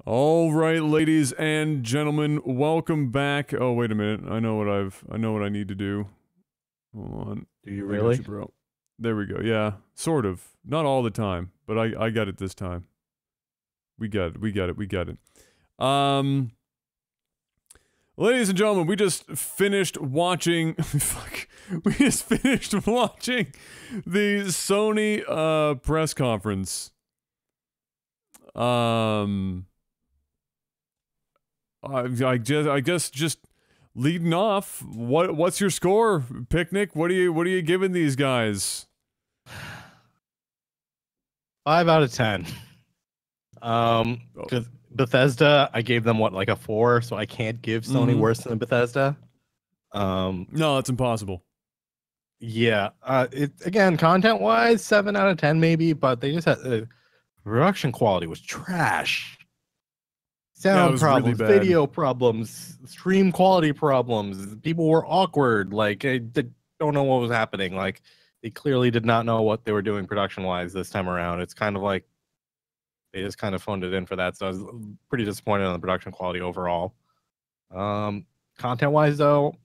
All right, ladies and gentlemen, welcome back. Oh, wait a minute. I know what I need to do. Hold on. Do you I got really? you, bro. There we go. Yeah, sort of. Not all the time, but I got it this time. We got it. Ladies and gentlemen, we just finished watching fuck. We just finished watching the Sony press conference. I guess just leading off, what's your score, Picnic? What are you giving these guys? 5 out of 10. Bethesda, I gave them what, like a 4, so I can't give Sony worse than Bethesda. No, that's impossible. Yeah, it again, content-wise, 7 out of 10 maybe, but they just had production quality was trash. Sound problems, really bad. video problems, stream quality problems. People were awkward. Like, they don't know what was happening. Like, they clearly did not know what they were doing production-wise this time around. It's kind of like they just kind of phoned it in for that. So I was pretty disappointed on the production quality overall. Content-wise, though,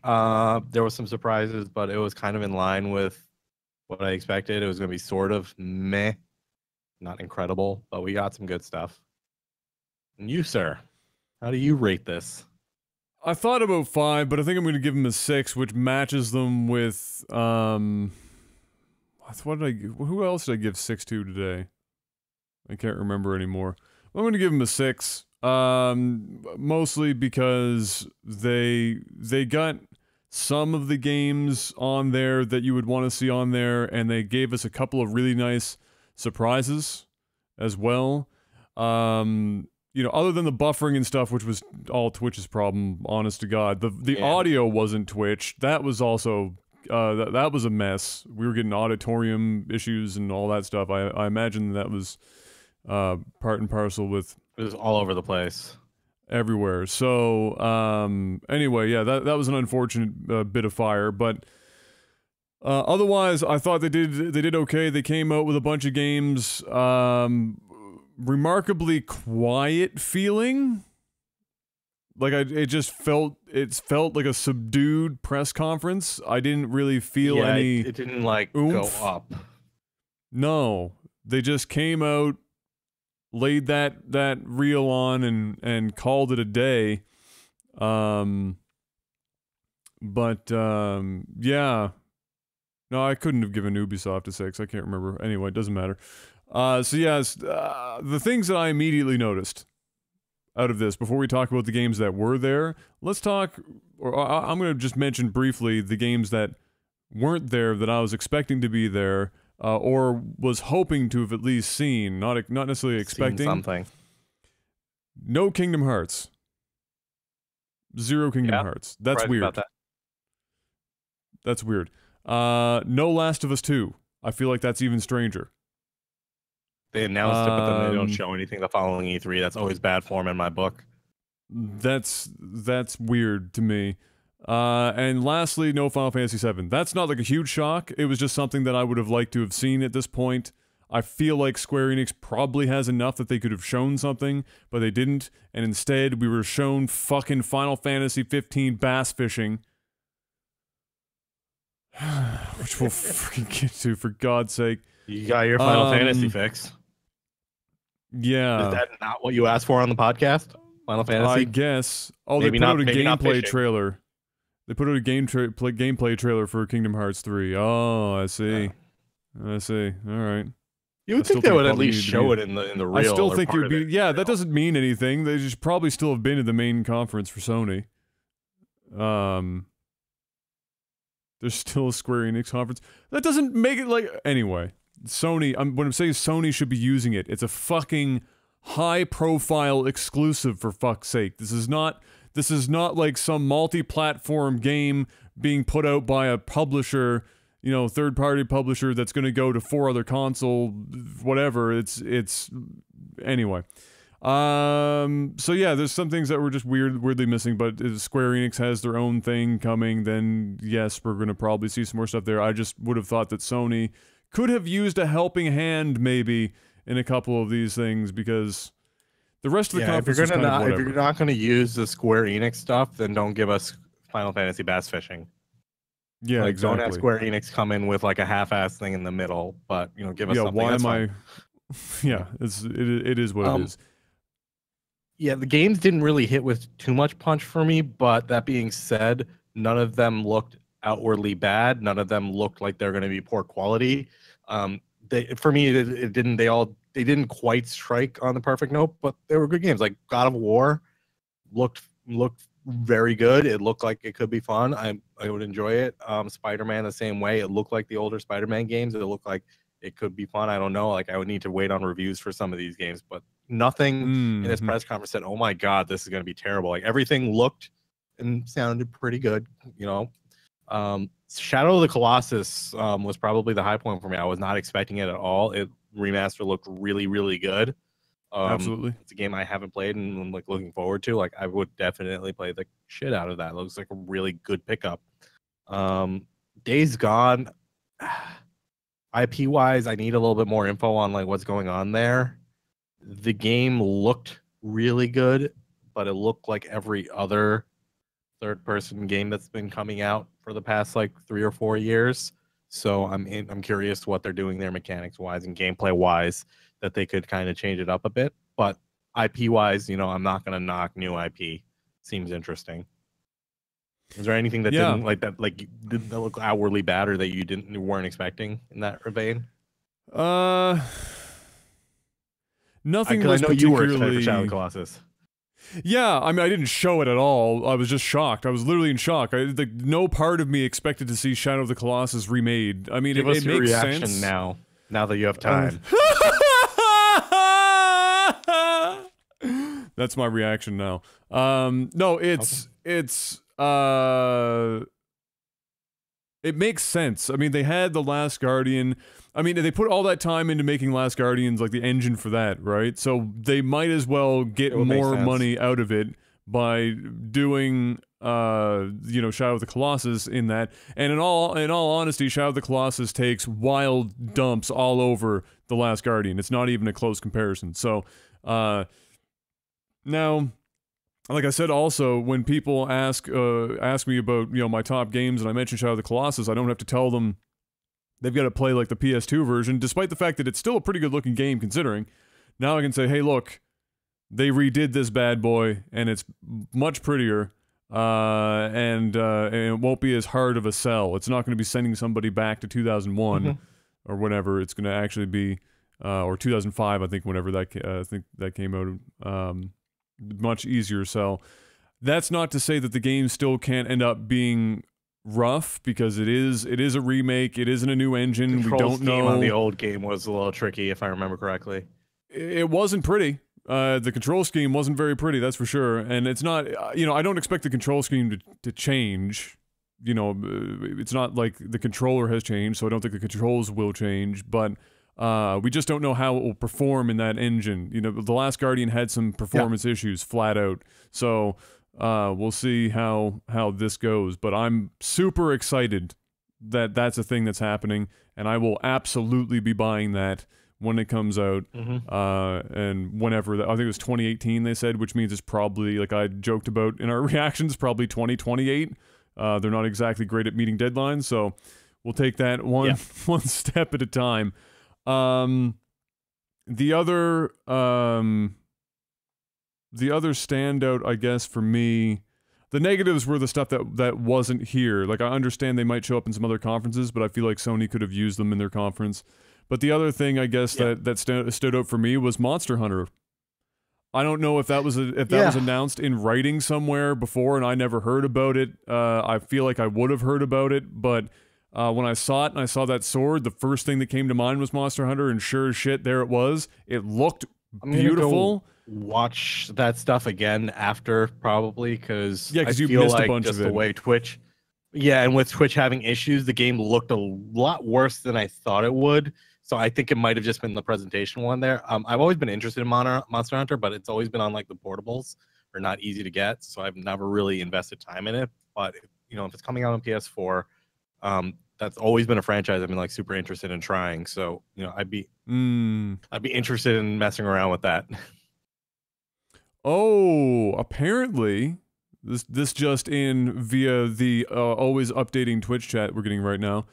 there was some surprises, but it was kind of in line with what I expected. It was going to be sort of meh, not incredible, but we got some good stuff. And you, sir, how do you rate this? I thought about 5, but I think I'm going to give them a 6, which matches them with, what who else did I give 6 to today? I can't remember anymore. I'm going to give them a 6, mostly because they got some of the games on there that you would want to see on there, and they gave us a couple of really nice surprises as well. You know, other than the buffering and stuff, which was all Twitch's problem, honest to God. The audio wasn't Twitch. That was also, that was a mess. We were getting auditorium issues and all that stuff. I imagine that was part and parcel with... It was all over the place. Everywhere. So, anyway, yeah, that was an unfortunate bit of fire, but... otherwise, I thought they did okay. They came out with a bunch of games, remarkably quiet feeling. Like it felt like a subdued press conference. I didn't really feel any. It didn't like oomph. go up. No, they just came out, laid that reel on, and called it a day. Yeah. No, I couldn't have given Ubisoft a 6. I can't remember. Anyway, it doesn't matter. So yes, the things that I immediately noticed out of this, before we talk about the games that were there, let's talk, or I'm going to just mention briefly the games that weren't there that I was expecting to be there, or was hoping to have at least seen, not necessarily expecting. Seen something. No Kingdom Hearts. 0 Kingdom Hearts. That's weird. About that. That's weird. No Last of Us 2. I feel like that's even stranger. They announced it, but then they don't show anything the following E3. That's always bad form in my book. That's weird to me. And lastly, no Final Fantasy VII. That's not like a huge shock. It was just something that I would have liked to have seen at this point. I feel like Square Enix probably has enough that they could have shown something, but they didn't. And instead, we were shown fucking Final Fantasy 15 bass fishing. Which we'll freaking get to, for God's sake. You got your Final Fantasy fix. Yeah. Is that not what you asked for on the podcast? Final Fantasy? I guess. Oh, maybe they put out a gameplay trailer. They put out a gameplay trailer for Kingdom Hearts 3. Oh, I see. I see. All right. You would think they would at least show it in the real. I still think it would be. Yeah, that doesn't mean anything. They just probably still have been to the main conference for Sony. There's still a Square Enix conference. That doesn't make it like... Anyway, Sony... When I'm saying Sony should be using it, it's a fucking high-profile exclusive, for fuck's sake. This is not like some multi-platform game being put out by a publisher, you know, third-party publisher that's going to go to 4 other console, whatever. It's... Anyway. So yeah, there's some things that were just weirdly missing, but if Square Enix has their own thing coming, then yes, we're gonna probably see some more stuff there. I just would have thought that Sony could have used a helping hand, maybe, in a couple of these things, because The rest of the Yeah, if you're conference was gonna kind of not if whatever. you're not gonna use the Square Enix stuff, then don't give us Final Fantasy Bass Fishing. Yeah, Like, don't have exactly. Square Enix come in with like a half-ass thing in the middle, but give us Yeah, something. why That's am fine. I? Yeah, it is what it Um, is. yeah, the games didn't really hit with too much punch for me, but that being said, none of them looked outwardly bad. None of them looked like they're going to be poor quality. For me, it didn't. They didn't quite strike on the perfect note, but they were good games. Like God of War looked very good. It looked like it could be fun. I would enjoy it. Spider-Man the same way. It looked like the older Spider-Man games. It looked like it could be fun. I don't know. Like I would need to wait on reviews for some of these games, but nothing in this Hmm. press conference said, "Oh my God, this is going to be terrible." Like everything looked and sounded pretty good. Shadow of the Colossus was probably the high point for me. I was not expecting it at all. It remaster looked really, really good. Absolutely. It's a game I haven't played and I'm like looking forward to. Like I would definitely play the shit out of that. It looks like a really good pickup. Days Gone, IP wise, I need a little bit more info on like what's going on there. The game looked really good, but it looked like every other third person game that's been coming out for the past like 3 or 4 years. So I'm curious what they're doing there mechanics wise and gameplay wise that they could kind of change it up a bit. But IP wise, I'm not gonna knock new IP. Seems interesting. Is there anything that Yeah. didn't like that didn't look outwardly bad or that you weren't expecting in that vein? Uh, nothing Because I was know you were excited for Shadow of the particularly. Colossus. Yeah, I mean, I didn't show it at all. I was just shocked. I was literally in shock. No part of me expected to see Shadow of the Colossus remade. I mean, Give it us your makes reaction sense. now that you have time. That's my reaction now. No, Okay. it makes sense. I mean, they had The Last Guardian. I mean, they put all that time into making Last Guardians, like the engine for that, right? So they might as well get It would make more sense. money out of it by doing, Shadow of the Colossus in that. And in all honesty, Shadow of the Colossus takes wild dumps all over The Last Guardian. It's not even a close comparison. So, now, like I said, also when people ask me about my top games and I mention Shadow of the Colossus, I don't have to tell them they've got to play like the PS2 version, despite the fact that it's still a pretty good looking game considering. Now I can say, hey, look, they redid this bad boy and it's much prettier, and it won't be as hard of a sell. It's not going to be sending somebody back to 2001 or whatever. It's going to actually be or 2005, I think, whenever I think that came out. Much easier sell. That's not to say that the game still can't end up being rough because it is a remake. It isn't a new engine. We Control don't scheme on the know. old game was a little tricky, if I remember correctly. It wasn't pretty. The control scheme wasn't very pretty, that's for sure. And it's not. I don't expect the control scheme to change. It's not like the controller has changed, so I don't think the controls will change. But we just don't know how it will perform in that engine. The Last Guardian had some performance issues, flat out. So we'll see how this goes. But I'm super excited that that's a thing that's happening, and I will absolutely be buying that when it comes out. And whenever I think it was 2018 they said, which means it's probably, like I joked about in our reactions, probably 2028. They're not exactly great at meeting deadlines, so we'll take that one step at a time. The other standout, I guess, for me, the negatives were the stuff that wasn't here. Like, I understand they might show up in some other conferences, but I feel like Sony could have used them in their conference. But the other thing, I guess, that stood out for me was Monster Hunter. I don't know if that was announced in writing somewhere before and I never heard about it. I feel like I would have heard about it, but when I saw it and I saw that sword, the first thing that came to mind was Monster Hunter, and sure as shit, there it was. It looked beautiful. Watch that stuff again after, probably, because Yeah, I because you feel missed a like bunch just of the it. way Twitch, and with Twitch having issues, the game looked a lot worse than I thought it would. So I think it might have just been the presentation one there. I've always been interested in Monster Hunter, but it's always been on like the portables, or not easy to get. So I've never really invested time in it. But if it's coming out on PS4, that's always been a franchise I've been like super interested in trying. So I'd be interested in messing around with that. Oh, apparently, this just in via the always updating Twitch chat we're getting right now.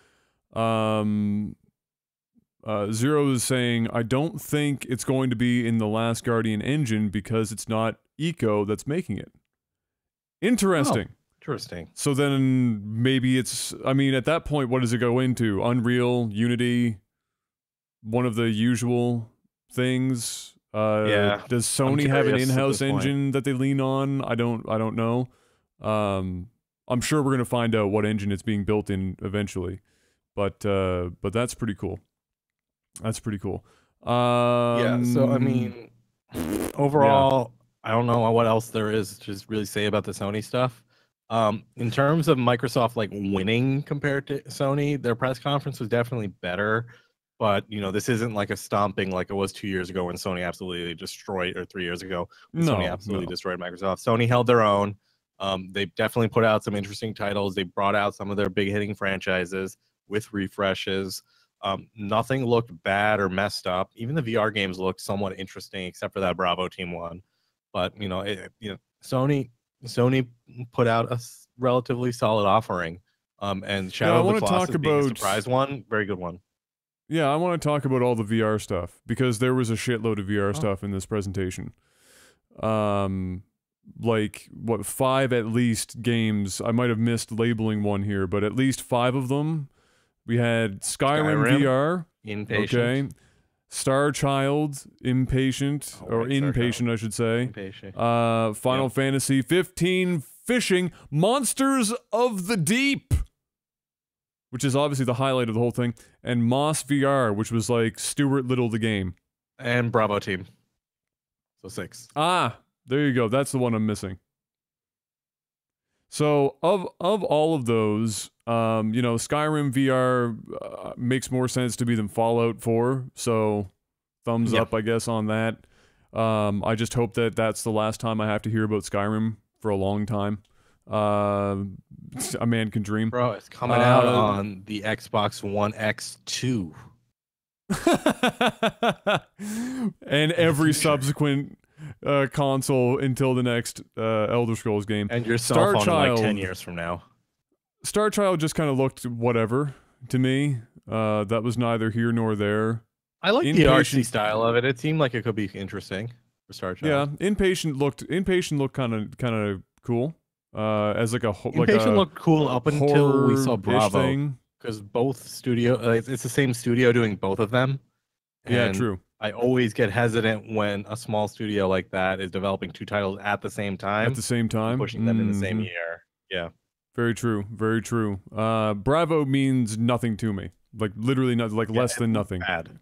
Zero is saying, I don't think it's going to be in the Last Guardian engine because it's not Eco that's making it. Interesting. Oh, interesting. So then maybe it's, I mean, at that point, what does it go into? Unreal, Unity, one of the usual things? Yeah. Does Sony have an curious at in-house this point. engine that they lean on? I don't know. I'm sure we're gonna find out what engine it's being built in eventually. But that's pretty cool. That's pretty cool. Yeah, so I mean, overall, I don't know what else there is to just really say about the Sony stuff. In terms of Microsoft like winning compared to Sony, their press conference was definitely better. But you know, this isn't like a stomping like it was 2 years ago when Sony absolutely destroyed, or 3 years ago when Sony absolutely destroyed Microsoft. Sony held their own. They definitely put out some interesting titles. They brought out some of their big hitting franchises with refreshes. Nothing looked bad or messed up. Even the VR games looked somewhat interesting, except for that Bravo Team one. But you know, Sony put out a relatively solid offering. And Shadow of the Colossus being a surprise one, very good one. Yeah, I want to talk about all the VR stuff because there was a shitload of VR stuff in this presentation. Like what, 5 at least games. I might have missed labeling one here, but at least 5 of them. We had Skyrim VR, Impatient. okay. Star Child, Impatient, or Inpatient, I should say. Impatient. Final Fantasy 15 Fishing, Monsters of the Deep, which is obviously the highlight of the whole thing, and Moss VR, which was like Stuart Little the game. And Bravo Team. So 6. Ah, there you go. That's the one I'm missing. So of all of those, you know, Skyrim VR makes more sense to me than Fallout 4. So thumbs up, I guess, on that. I just hope that that's the last time I have to hear about Skyrim for a long time. A man can dream. Bro, it's coming out on the Xbox One X2. And every subsequent console until the next Elder Scrolls game. And your cell phone like 10 years from now. Star Child just kind of looked whatever to me. That was neither here nor there. I like the artsy style of it. It seemed like it could be interesting for Star Child. Yeah, Impatient looked kind of cool. As like a Impatient looked cool up until we saw Bravo, because both studio it's the same studio doing both of them. Yeah, true. I always get hesitant when a small studio like that is developing 2 titles at the same time. Pushing them in the same year. Yeah. Very true. Very true. Bravo means nothing to me. Like literally nothing. Like less than nothing. Bad.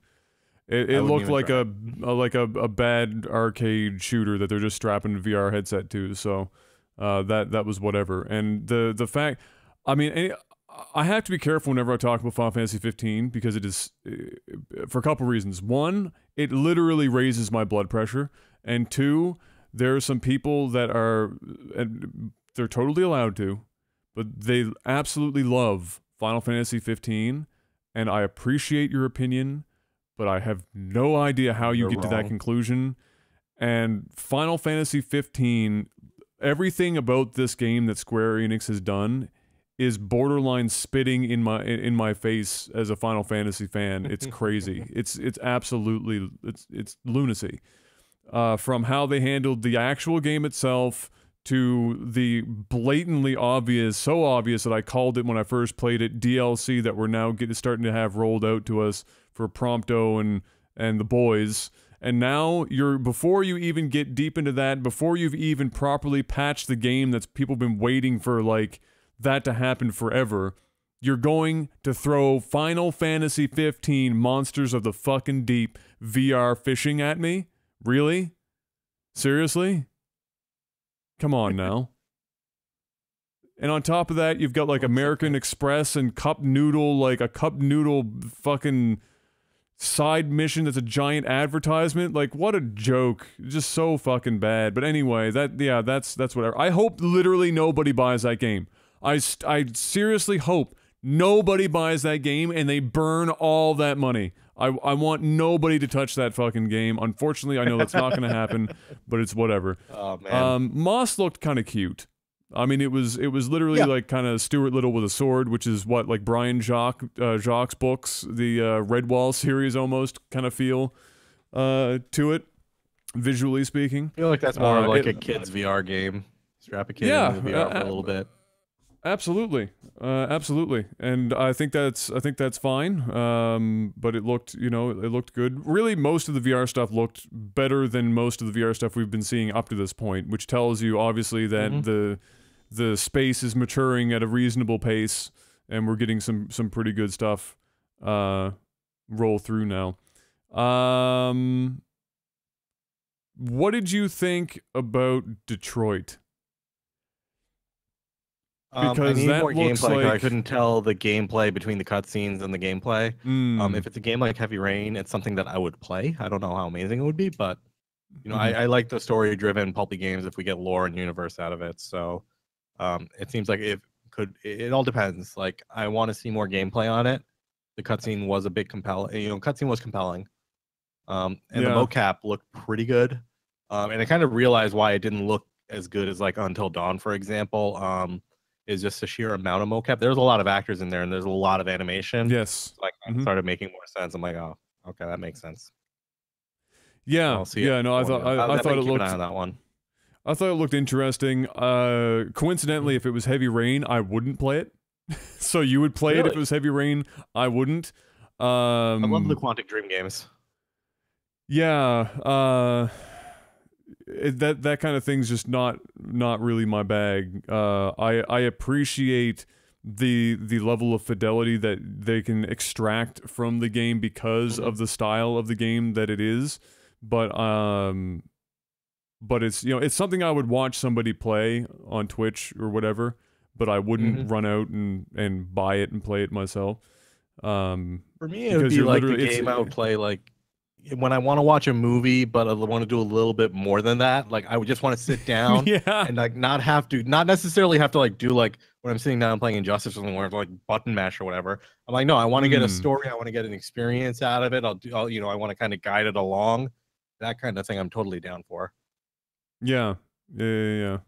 It looked like a bad arcade shooter that they're just strapping a VR headset to. So that was whatever. And the fact, I mean, I have to be careful whenever I talk about Final Fantasy 15 because it is for a couple reasons. One, it literally raises my blood pressure, and 2, there are some people that are, and they're totally allowed to, but they absolutely love Final Fantasy 15, and I appreciate your opinion, but I have no idea how you get to that conclusion. And Final Fantasy 15, everything about this game that Square Enix has done is borderline spitting in my face as a Final Fantasy fan. It's crazy. it's absolutely it's lunacy. From how they handled the actual game itself to the blatantly obvious, so obvious that I called it when I first played it, DLC that we're now starting to have rolled out to us for Prompto and the boys. And now before you even get deep into that, before you've even properly patched the game that's people been waiting for like that to happen forever, you're going to throw Final Fantasy 15 Monsters of the fucking Deep VR fishing at me? Really? Seriously? Come on now. And on top of that, you've got like American Express and Cup Noodle, like a Cup Noodle fucking side mission that's a giant advertisement. Like, what a joke. Just so fucking bad. But anyway, that's whatever. I hope literally nobody buys that game. I seriously hope nobody buys that game and they burn all that money. I want nobody to touch that fucking game. Unfortunately, I know that's not going to happen, but it's whatever. Oh man. Moss looked kind of cute. I mean, it was literally like kind of Stuart Little with a sword, which is what like Brian Jacques' books, the Redwall series almost kind of feel to it, visually speaking. I feel like that's more of like a kid's VR game. Strap a kid into the VR for a little bit. Absolutely, absolutely, and I think that's fine. But it looked, it looked good. Really, most of the VR stuff looked better than most of the VR stuff we've been seeing up to this point, which tells you obviously that the space is maturing at a reasonable pace, and we're getting some pretty good stuff roll through now. What did you think about Detroit? Because I need more gameplay. I couldn't tell the gameplay between the cutscenes and the gameplay. If it's a game like Heavy Rain, it's something that I would play. I don't know how amazing it would be, but I like the story-driven, pulpy games if we get lore and universe out of it. So it seems like it all depends. Like I want to see more gameplay on it. The cutscene was a bit compelling. Cutscene was compelling, and the mocap looked pretty good. And I kind of realized why it didn't look as good as like Until Dawn, for example. Is just the sheer amount of mocap. There's a lot of actors in there, and there's a lot of animation. Yes, like started making more sense. I'm like, oh, okay, that makes sense. Yeah, I thought it looked. An eye on that one. I thought it looked interesting. Coincidentally, if it was Heavy Rain, I wouldn't play it. So you would play it if it was Heavy Rain. I wouldn't. I love the Quantic Dream games. Yeah. That kind of thing's just not really my bag. I appreciate the level of fidelity that they can extract from the game because of the style of the game that it is, but it's it's something I would watch somebody play on Twitch or whatever, but I wouldn't run out and buy it and play it myself. For me, it would be like the game I would play like when I want to watch a movie, but I want to do a little bit more than that. Like I would just want to sit down and like not necessarily have to like do like when I'm sitting down playing Injustice or something where I have to like button mash or whatever. I'm like, no, I want to get a story. I want to get an experience out of it. I want to kind of guide it along. That kind of thing I'm totally down for. Yeah. Trying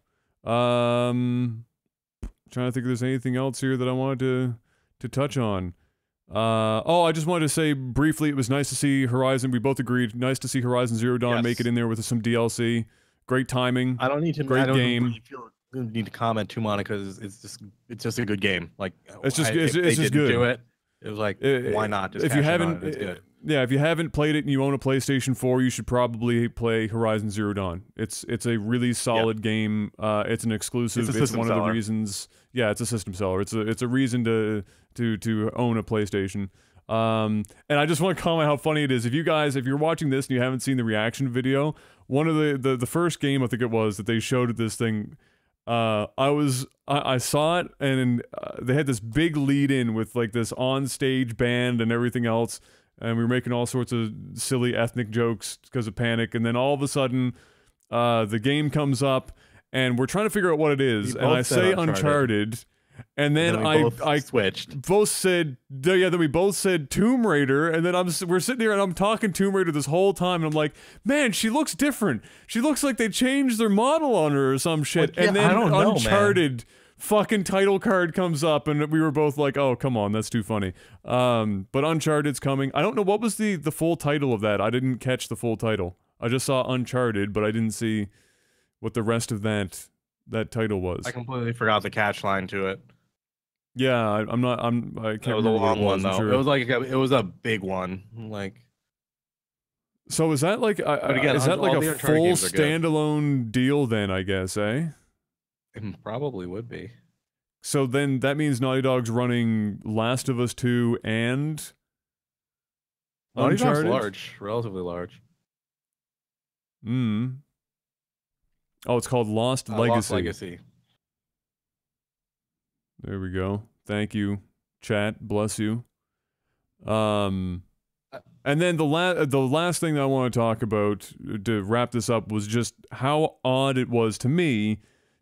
to think if there's anything else here that I wanted to touch on. I just wanted to say briefly, it was nice to see Horizon. We both agreed. Nice to see Horizon Zero Dawn make it in there with some DLC. Great timing. I don't need to. Great game. Really feel need to comment too on it because it's just a good game. Like it's just good. Do it. It was like why not? Just if you haven't, it's good. If you haven't played it and you own a PlayStation 4, you should probably play Horizon Zero Dawn. It's a really solid game. It's an exclusive. It's one of the reasons. Yeah, it's a system seller. It's a reason to own a PlayStation. And I just want to comment how funny it is. If you're watching this and you haven't seen the reaction video, one of the first game I think it was that they showed at this thing. I saw it and they had this big lead in with like this on stage band and everything else. And we were making all sorts of silly ethnic jokes because of Panic. And then all of a sudden, the game comes up, and we're trying to figure out what it is. And I say Uncharted, and then I switched. Both said, then we both said Tomb Raider. And then we're sitting here, and I'm talking Tomb Raider this whole time. And I'm like, man, she looks different. She looks like they changed their model on her or some shit. Well, yeah, and then I don't know, Uncharted. Man. Fucking title card comes up and we were both like, oh, come on, that's too funny. But Uncharted's coming. I don't know, what was the full title of that? I didn't catch the full title. I just saw Uncharted, but I didn't see what the rest of that title was. I completely forgot the catch line to it. Yeah, I can't remember. It was a long one though. Sure. It was a big one. Like, so is that like is that like a full standalone deal then, I guess, eh? It probably would be. So then that means Naughty Dog's running Last of Us 2 and Naughty Dog's large, relatively large. Oh, it's called Lost Legacy. Lost Legacy. There we go. Thank you, chat. Bless you. And then the last thing that I want to talk about to wrap this up was just how odd it was to me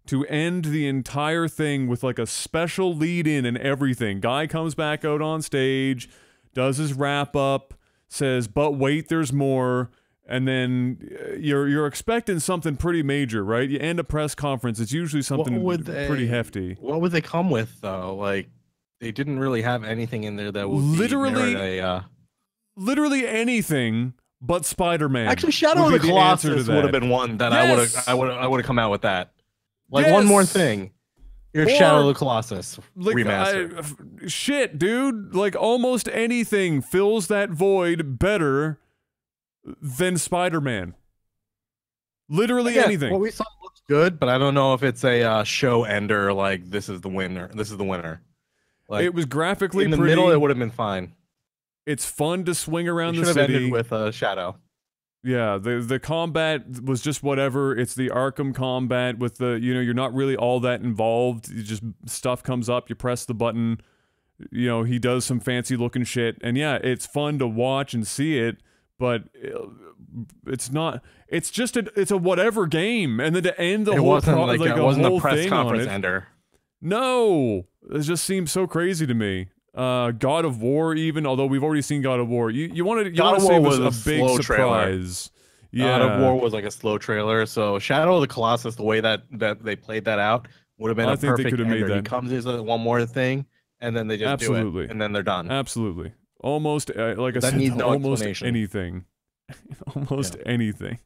to end the entire thing with like a special lead-in and everything. Guy comes back out on stage, does his wrap-up, says, "But wait, there's more." And then you're expecting something pretty major, right? You end a press conference, it's usually something pretty hefty. What would they come with though? Like, they didn't really have anything in there that would literally anything but Spider-Man. Actually, Shadow of the Colossus would have been one that I would have come out with that. Like, one more thing. Here's Shadow of the Colossus remaster. Shit, dude. Like, almost anything fills that void better than Spider-Man. Literally anything. What we saw looks good, but I don't know if it's a show ender. Like, this is the winner. This is the winner. Like, it was graphically in the middle. It would have been fine. It's fun to swing around the city. Should have ended with a Shadow. Yeah, the combat was just whatever. It's the Arkham combat with the, you're not really all that involved. You just, stuff comes up, you press the button, he does some fancy looking shit. And yeah, it's fun to watch and see it, but it's not, it's a whatever game. And then to end the whole thing it wasn't a press conference ender. No, it just seems so crazy to me. God of War, even, although we've already seen God of War. You want to say it was a big surprise. Yeah. God of War was like a slow trailer. So Shadow of the Colossus, the way that they played that out, would have been a perfect ender. He comes as one more thing, and then they just do it, and then they're done. Absolutely. Almost, like I said, almost anything. Almost anything.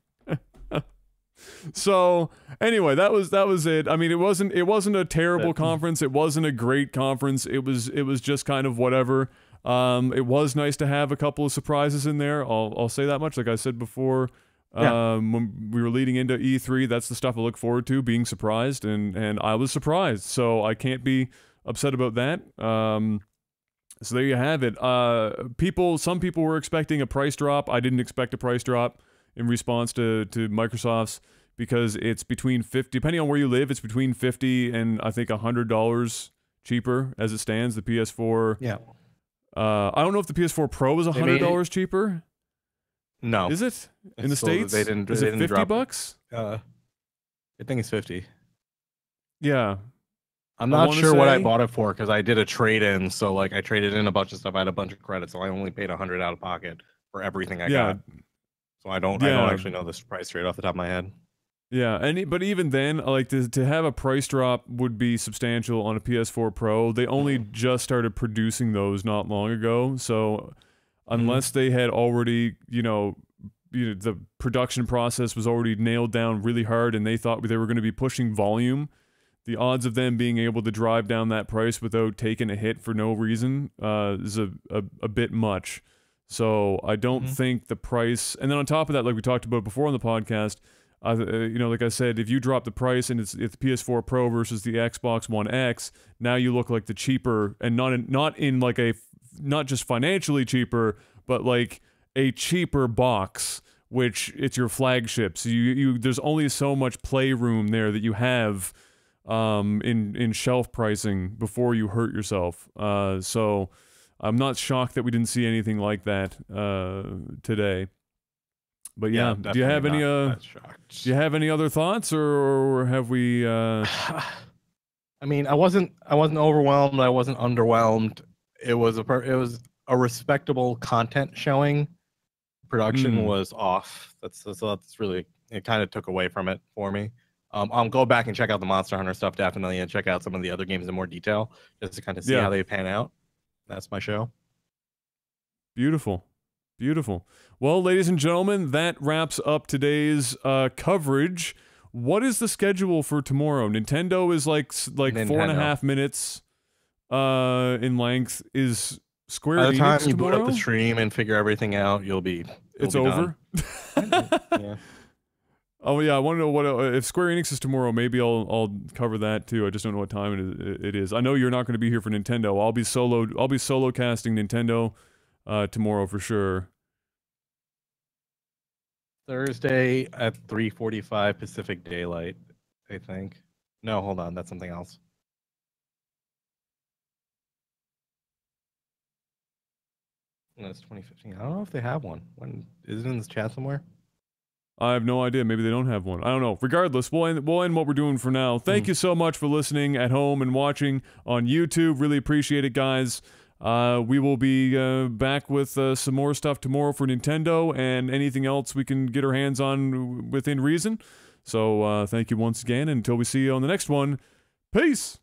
So anyway, that was it. I mean, it wasn't a terrible conference. It wasn't a great conference. It was just kind of whatever. It was nice to have a couple of surprises in there. I'll say that much. Like I said before, when we were leading into E3, that's the stuff I look forward to, being surprised, and I was surprised. So I can't be upset about that. So there you have it. Some people were expecting a price drop. I didn't expect a price drop in response to Microsoft's, because it's between 50, depending on where you live, it's between 50 and I think $100 cheaper as it stands. The PS4. Yeah. I don't know if the PS4 Pro is $100 cheaper. No. Is it in the States? They didn't. Is it $50? I think it's 50. Yeah. I'm not sure what I bought it for, because I did a trade-in. So like, I traded in a bunch of stuff. I had a bunch of credits, so I only paid $100 out of pocket for everything I got. So I don't actually know this price straight off the top of my head. Yeah, but even then, like, to have a price drop would be substantial on a PS4 Pro. They only just started producing those not long ago, so unless they had already, the production process was already nailed down really hard, and they thought they were going to be pushing volume, the odds of them being able to drive down that price without taking a hit for no reason is a bit much. So I don't think the price, and then on top of that, like we talked about before on the podcast, like I said, if you drop the price and it's PS4 Pro versus the Xbox One X, now you look like the cheaper, and not just financially cheaper, but like a cheaper box, which it's your flagship. So there's only so much playroom there that you have in shelf pricing before you hurt yourself. So I'm not shocked that we didn't see anything like that today. But yeah, do you have any other thoughts, or have we I mean, I wasn't overwhelmed, I wasn't underwhelmed. It was a respectable content showing. Production was off. That's really, it kind of took away from it for me. I'll go back and check out the Monster Hunter stuff definitely, and check out some of the other games in more detail, just to kind of see how they pan out. That's my show. Beautiful. Well, ladies and gentlemen, that wraps up today's coverage. What is the schedule for tomorrow? Nintendo is like 4.5 minutes in length. Is Square Enix tomorrow? By the time you boot up the stream and figure everything out, it's over. Yeah. Oh yeah, I want to know what if Square Enix is tomorrow. Maybe I'll cover that too. I just don't know what time it is. I know you're not going to be here for Nintendo. I'll be solo casting Nintendo tomorrow for sure. Thursday at 3:45 Pacific Daylight, I think. No, hold on, that's something else. That's 2015. I don't know if they have one. When is it in this chat somewhere? I have no idea. Maybe they don't have one. I don't know. Regardless, we'll end what we're doing for now. Thank you so much for listening at home and watching on YouTube. Really appreciate it, guys. We will be back with some more stuff tomorrow for Nintendo and anything else we can get our hands on within reason. So thank you once again. Until we see you on the next one, peace!